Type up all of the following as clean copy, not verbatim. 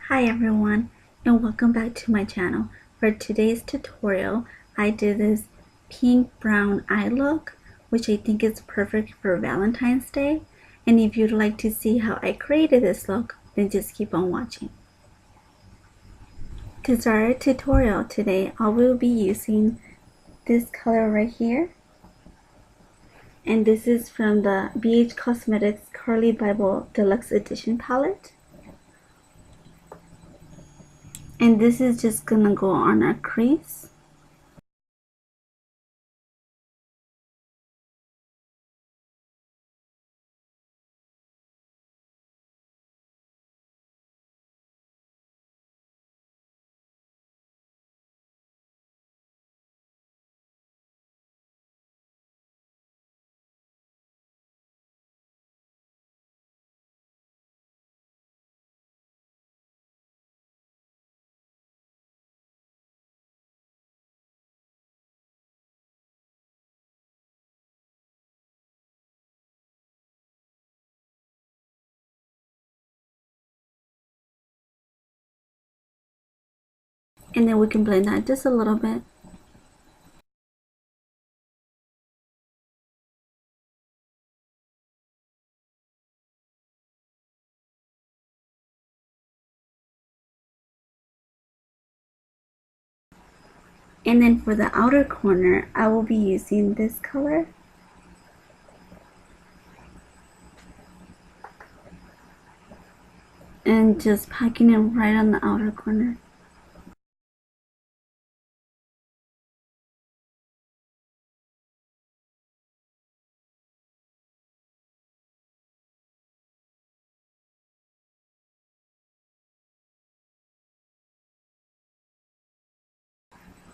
Hi everyone, and welcome back to my channel. For today's tutorial, I did this pink brown eye look, which I think is perfect for Valentine's Day. And if you'd like to see how I created this look, then just keep on watching. To start our tutorial today, I will be using this color right here. And this is from the Beige Cosmetics Carli Bybel Deluxe Edition palette. And this is just gonna go on our crease. And then we can blend that just a little bit. And then for the outer corner, I will be using this color. And just packing it right on the outer corner.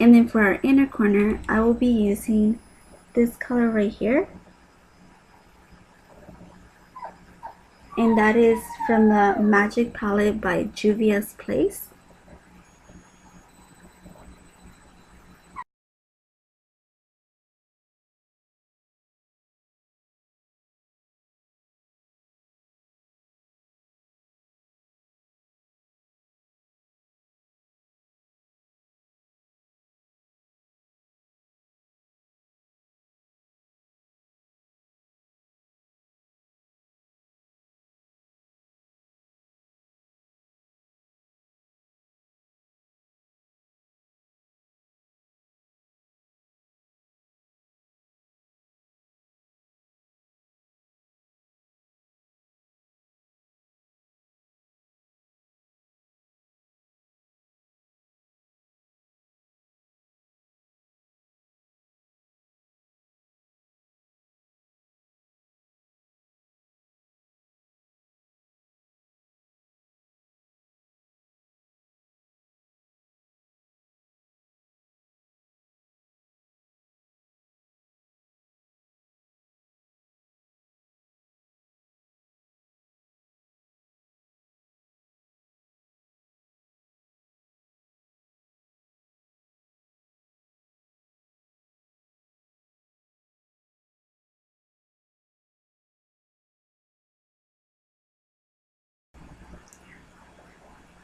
And then for our inner corner, I will be using this color right here. And that is from the Magic palette by Juvia's Place.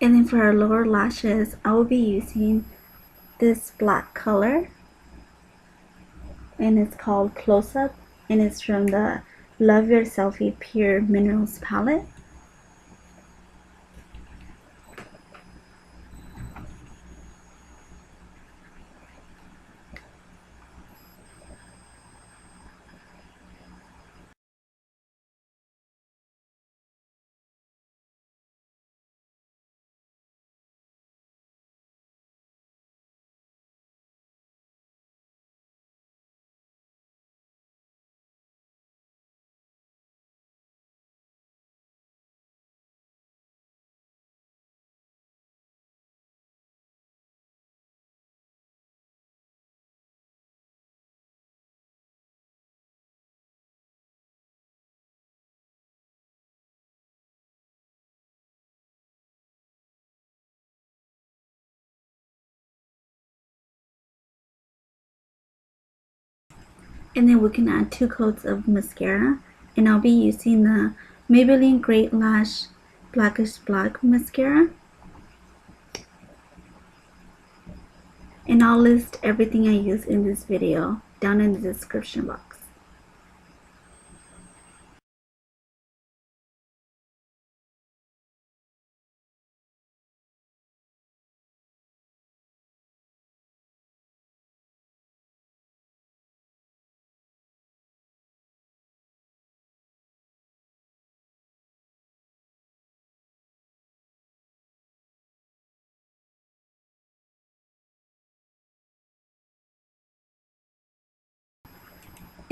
And then for our lower lashes, I will be using this black color. And it's called Closeup. And it's from the Love Your Selfie Pure Minerals palette. And then we can add 2 coats of mascara. And I'll be using the Maybelline Great Lash Blackest Black Mascara. and I'll list everything I use in this video down in the description box.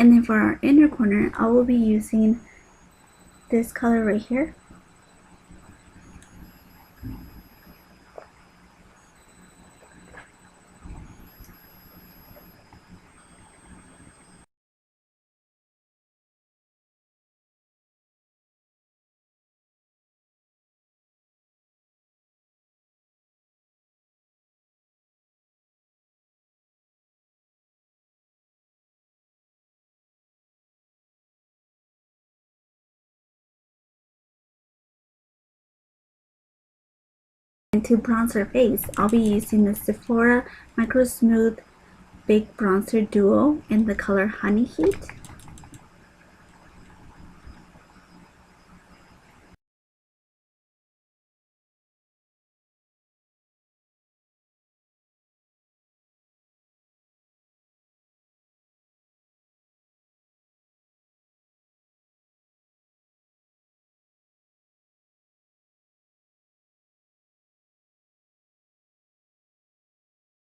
And then for our inner corner, I will be using this color right here. And to bronze our face, I'll be using the Sephora MicroSmooth Big Bronzer Duo in the color Honey Heat.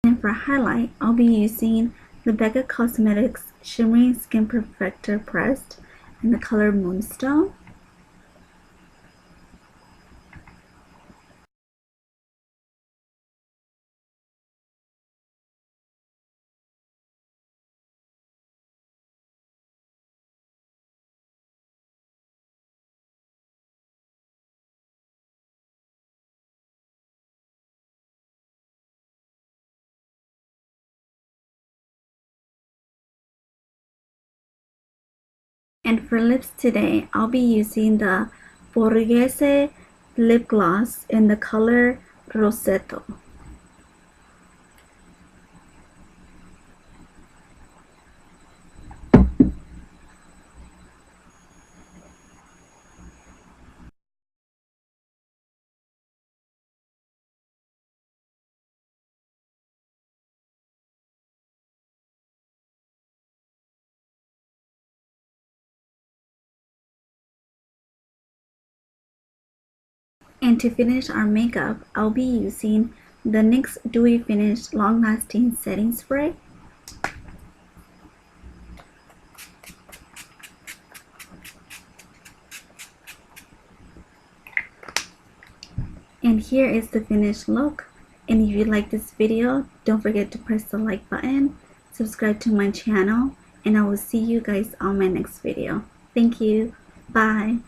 And for highlight, I'll be using the Becca Cosmetics Shimmering Skin Perfector Pressed in the color Moonstone. And for lips today, I'll be using the Borghese Lip Gloss in the color Rosetto. And to finish our makeup, I'll be using the NYX Dewy Finish Long Lasting Setting Spray. And here is the finished look. And if you like this video, don't forget to press the like button, subscribe to my channel, and I will see you guys on my next video. Thank you. Bye.